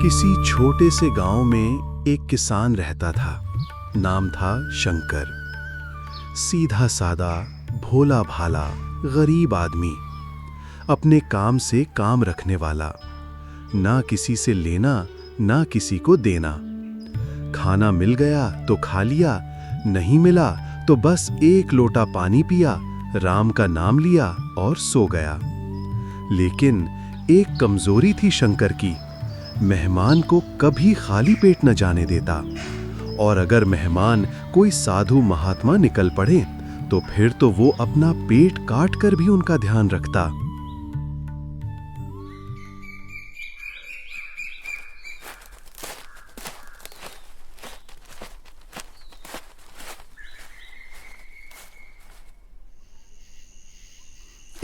किसी छोटे से गांव में एक किसान रहता था। नाम था शंकर। सीधा सादा, भोला भाला, गरीब आदमी, अपने काम से काम रखने वाला, ना किसी से लेना ना किसी को देना। खाना मिल गया तो खा लिया, नहीं मिला तो बस एक लोटा पानी पिया, राम का नाम लिया और सो गया। लेकिन एक कमजोरी थी शंकर की, मेहमान को कभी खाली पेट न जाने देता। और अगर मेहमान कोई साधु महात्मा निकल पड़े तो फिर तो वो अपना पेट काट कर भी उनका ध्यान रखता।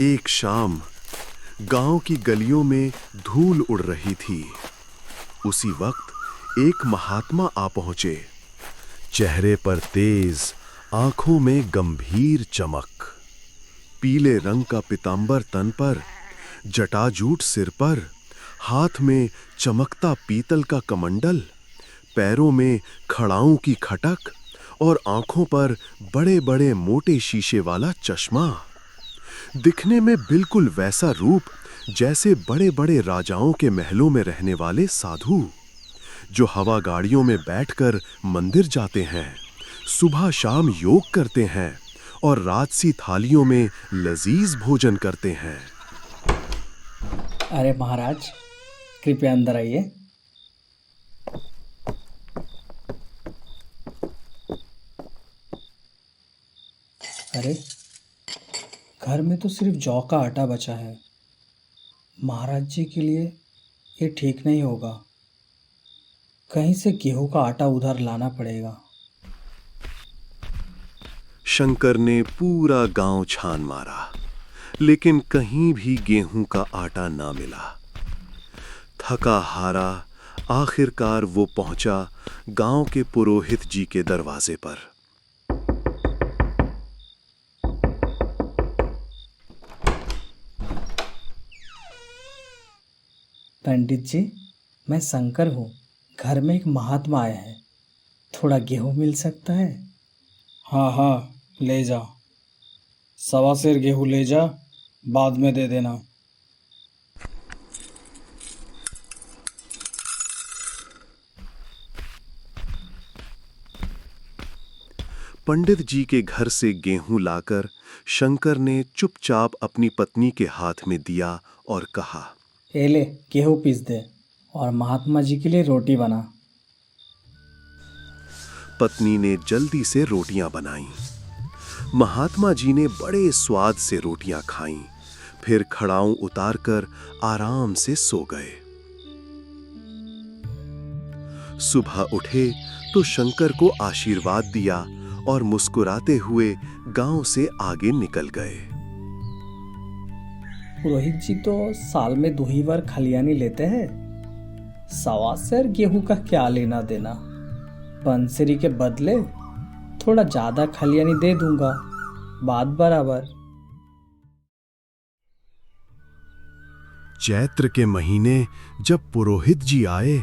एक शाम गांव की गलियों में धूल उड़ रही थी। उसी वक्त एक महात्मा आ पहुंचे। चेहरे पर तेज, आंखों में गंभीर चमक, पीले रंग का पीतांबर तन पर, जटाजूट सिर पर, हाथ में चमकता पीतल का कमंडल, पैरों में खड़ाओं की खटक और आंखों पर बड़े बड़े मोटे शीशे वाला चश्मा। दिखने में बिल्कुल वैसा रूप जैसे बड़े बड़े राजाओं के महलों में रहने वाले साधु, जो हवा गाड़ियों में बैठकर मंदिर जाते हैं, सुबह शाम योग करते हैं और राजसी थालियों में लजीज भोजन करते हैं। अरे महाराज, कृपया अंदर आइए। अरे, घर में तो सिर्फ जौ का आटा बचा है। महाराज जी के लिए ये ठीक नहीं होगा। कहीं से गेहूं का आटा उधार लाना पड़ेगा। शंकर ने पूरा गांव छान मारा, लेकिन कहीं भी गेहूं का आटा ना मिला। थका हारा आखिरकार वो पहुंचा गांव के पुरोहित जी के दरवाजे पर। पंडित जी, मैं शंकर हूँ। घर में एक महात्मा आया है, थोड़ा गेहूं मिल सकता है? हाँ हाँ, ले जा। 1.25 सेर गेहूं ले जा, बाद में दे देना। पंडित जी के घर से गेहूं लाकर शंकर ने चुपचाप अपनी पत्नी के हाथ में दिया और कहा, ए ले, गेहूं पीस दे और महात्मा जी के लिए रोटी बना। पत्नी ने जल्दी से रोटियां बनाईं। महात्मा जी ने बड़े स्वाद से रोटियां खाईं, फिर खड़ाऊं उतारकर आराम से सो गए। सुबह उठे तो शंकर को आशीर्वाद दिया और मुस्कुराते हुए गांव से आगे निकल गए। पुरोहित जी तो साल में 2 ही बार खलियानी लेते हैं। 1.25 सेर गेहूं का क्या लेना देना। बंसरी के बदले थोड़ा ज्यादा खलियानी दे दूंगा, बात बराबर। चैत्र के महीने जब पुरोहित जी आए,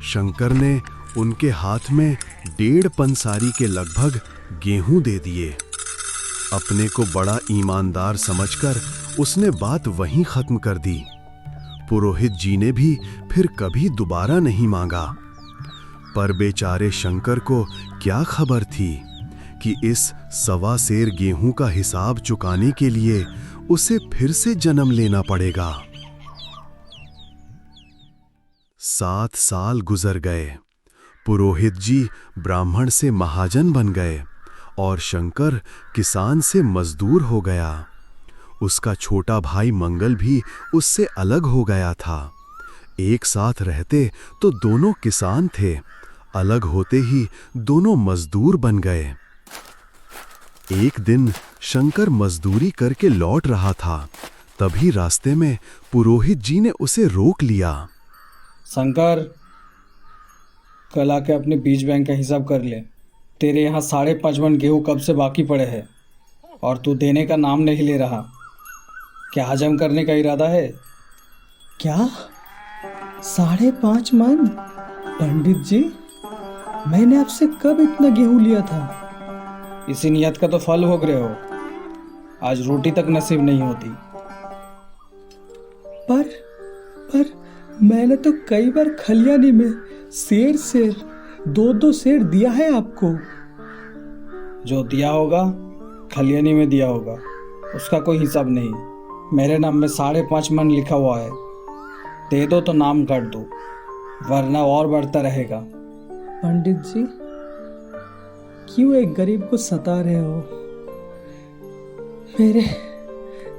शंकर ने उनके हाथ में 1.5 पंसारी के लगभग गेहूं दे दिए। अपने को बड़ा ईमानदार समझकर उसने बात वहीं खत्म कर दी। पुरोहित जी ने भी फिर कभी दोबारा नहीं मांगा। पर बेचारे शंकर को क्या खबर थी कि इस 1.25 सेर गेहूं का हिसाब चुकाने के लिए उसे फिर से जन्म लेना पड़ेगा। 7 साल गुजर गए। पुरोहित जी ब्राह्मण से महाजन बन गए और शंकर किसान से मजदूर हो गया। उसका छोटा भाई मंगल भी उससे अलग हो गया था। एक साथ रहते तो दोनों किसान थे, अलग होते ही दोनों मजदूर बन गए। एक दिन शंकर मजदूरी करके लौट रहा था, तभी रास्ते में पुरोहित जी ने उसे रोक लिया। शंकर, कल आके अपने बीज बैंक का हिसाब कर ले। तेरे यहाँ 5.5 मन गेहूं कब से बाकी पड़े हैं और तू देने का नाम नहीं ले रहा। क्या हजम करने का इरादा है क्या? 5.5 मन? पंडित जी, मैंने आपसे कब इतना गेहूं लिया था? इसी नियत का तो फल भोग रहे हो। आज रोटी तक नसीब नहीं होती। पर मैंने तो कई बार खलियानी में सेर 2-2 सेर दिया है आपको। जो दिया होगा खलियानी में दिया होगा, उसका कोई हिसाब नहीं। मेरे नाम में 5.5 मन लिखा हुआ है। दे दो तो नाम काट दो, वरना और बढ़ता रहेगा। पंडित जी, क्यों एक गरीब को सता रहे हो? मेरे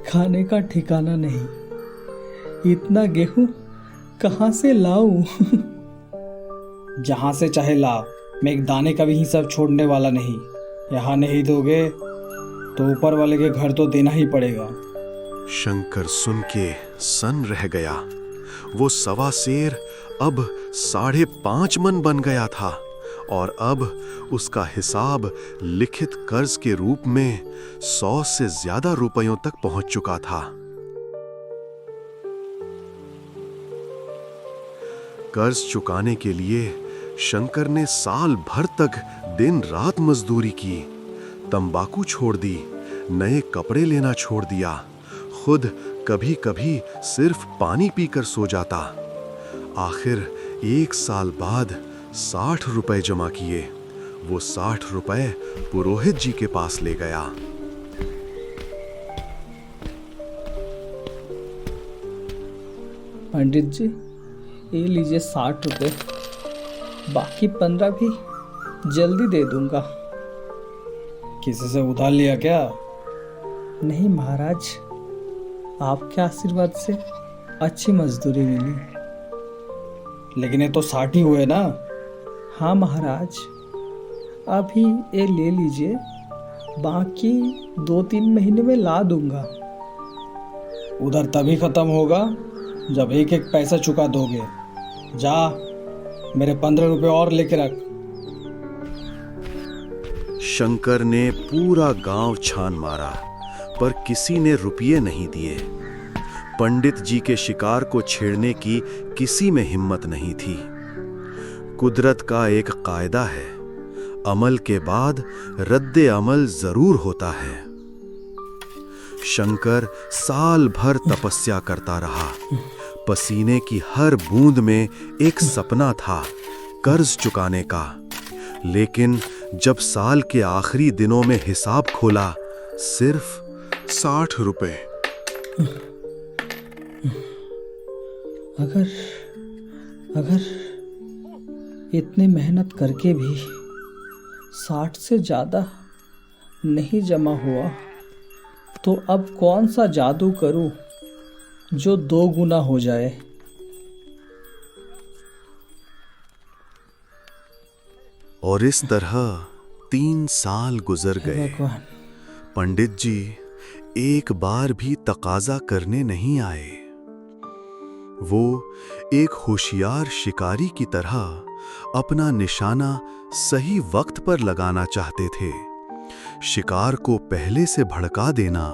खाने का ठिकाना नहीं। इतना गेहूं कहाँ से लाऊं? जहां से चाहे ला, मैं एक दाने का भी हिसाब छोड़ने वाला नहीं। यहाँ नहीं दोगे तो ऊपर वाले के घर तो देना ही पड़ेगा। शंकर सुन के सन रह गया। वो 1.25 सेर अब 5.5 मन बन गया था और अब उसका हिसाब लिखित कर्ज के रूप में 100 से ज्यादा रुपयों तक पहुंच चुका था। कर्ज चुकाने के लिए शंकर ने साल भर तक दिन रात मजदूरी की, तंबाकू छोड़ दी, नए कपड़े लेना छोड़ दिया, खुद कभी कभी सिर्फ पानी पीकर सो जाता। आखिर 1 साल बाद 60 रुपए जमा किए। वो 60 रुपए पुरोहित जी के पास ले गया। पंडित जी, ये लीजिए 60 रुपए। बाकी 15 भी जल्दी दे दूंगा। किसी से उधार लिया क्या? नहीं महाराज, आपके आशीर्वाद से अच्छी मजदूरी मिली। लेकिन ये तो 60 ही हुए ना? हाँ महाराज, अभी ये ले लीजिए, बाकी 2-3 महीने में ला दूंगा। उधर तभी खत्म होगा जब एक एक पैसा चुका दोगे। जा, मेरे 15 रुपए और लेके रख। शंकर ने पूरा गांव छान मारा, पर किसी ने रुपये नहीं दिए। पंडित जी के शिकार को छेड़ने की किसी में हिम्मत नहीं थी। कुदरत का एक कायदा है, अमल के बाद रद्दे अमल जरूर होता है। शंकर साल भर तपस्या करता रहा। पसीने की हर बूंद में एक सपना था, कर्ज चुकाने का। लेकिन जब साल के आखिरी दिनों में हिसाब खोला, सिर्फ 60 रुपए। अगर इतनी मेहनत करके भी 60 से ज्यादा नहीं जमा हुआ, तो अब कौन सा जादू करूं जो 2 गुना हो जाए? और इस तरह 3 साल गुजर गए। भगवान। पंडित जी एक बार भी तकाजा करने नहीं आए। वो एक होशियार शिकारी की तरह अपना निशाना सही वक्त पर लगाना चाहते थे। शिकार को पहले से भड़का देना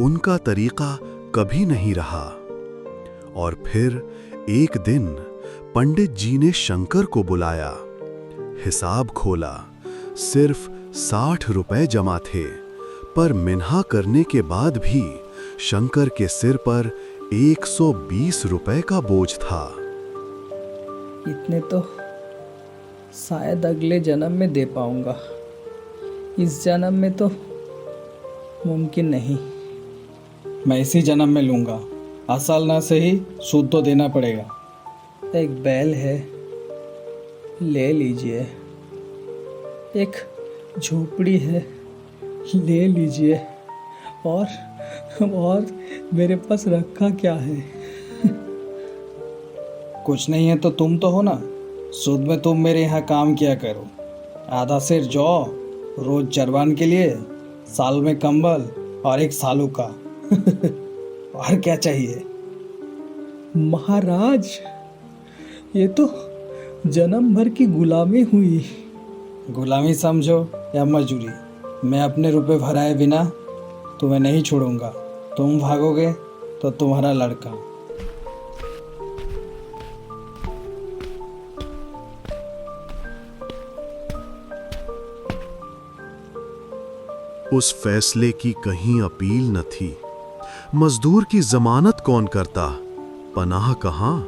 उनका तरीका कभी नहीं रहा। और फिर एक दिन पंडित जी ने शंकर को बुलाया। हिसाब खोला, सिर्फ 60 रुपए जमा थे, पर मिन्हा करने के बाद भी शंकर के सिर पर 120 रुपए का बोझ था। इतने तो शायद अगले जन्म में दे पाऊंगा, इस जन्म में तो मुमकिन नहीं। मैं इसी जन्म में लूंगा, असल ना सही सूद तो देना पड़ेगा। एक बैल है, ले लीजिए। एक झोपड़ी है, ले लीजिए। और मेरे पास रखा क्या है? कुछ नहीं है तो तुम तो हो ना। सूद में तुम मेरे यहाँ काम किया करो। आधा सेर जौ रोज चरवान के लिए, साल में कंबल और एक सालू का। और क्या चाहिए? महाराज, ये तो जन्म भर की गुलामी हुई। गुलामी समझो या मजूरी, मैं अपने रुपए भराए बिना तुम्हें नहीं छोड़ूंगा। तुम भागोगे तो तुम्हारा लड़का। उस फैसले की कहीं अपील न थी। मजदूर की जमानत कौन करता, पनाह कहां,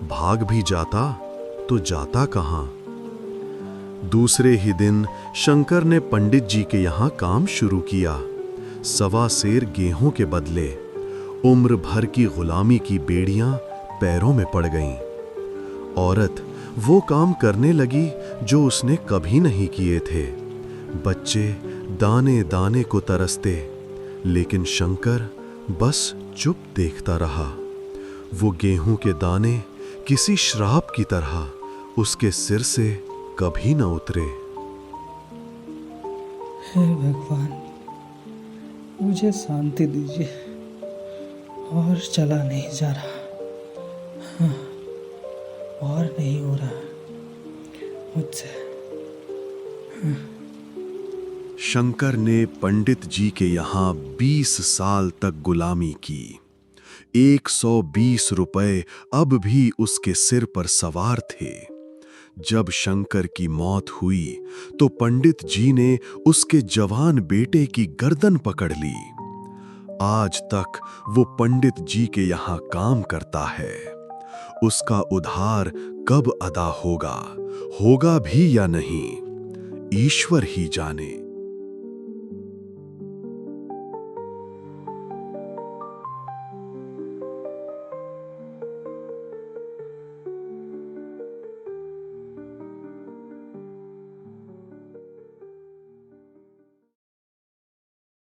भाग भी जाता तो जाता कहां। दूसरे ही दिन शंकर ने पंडित जी के यहां काम शुरू किया। 1.25 सेर गेहूं के बदले उम्र भर की गुलामी की बेड़ियां पैरों में पड़ गईं। औरत वो काम करने लगी जो उसने कभी नहीं किए थे। बच्चे दाने दाने को तरसते, लेकिन शंकर बस चुप देखता रहा। वो गेहूं के दाने किसी श्राप की तरह उसके सिर से कभी न उतरे। हे भगवान, मुझे शांति दीजिए, और चला नहीं जा रहा। हाँ, और नहीं हो रहा मुझसे। शंकर ने पंडित जी के यहां 20 साल तक गुलामी की। 120 रुपए अब भी उसके सिर पर सवार थे। जब शंकर की मौत हुई तो पंडित जी ने उसके जवान बेटे की गर्दन पकड़ ली। आज तक वो पंडित जी के यहां काम करता है। उसका उधार कब अदा होगा भी या नहीं, ईश्वर ही जाने।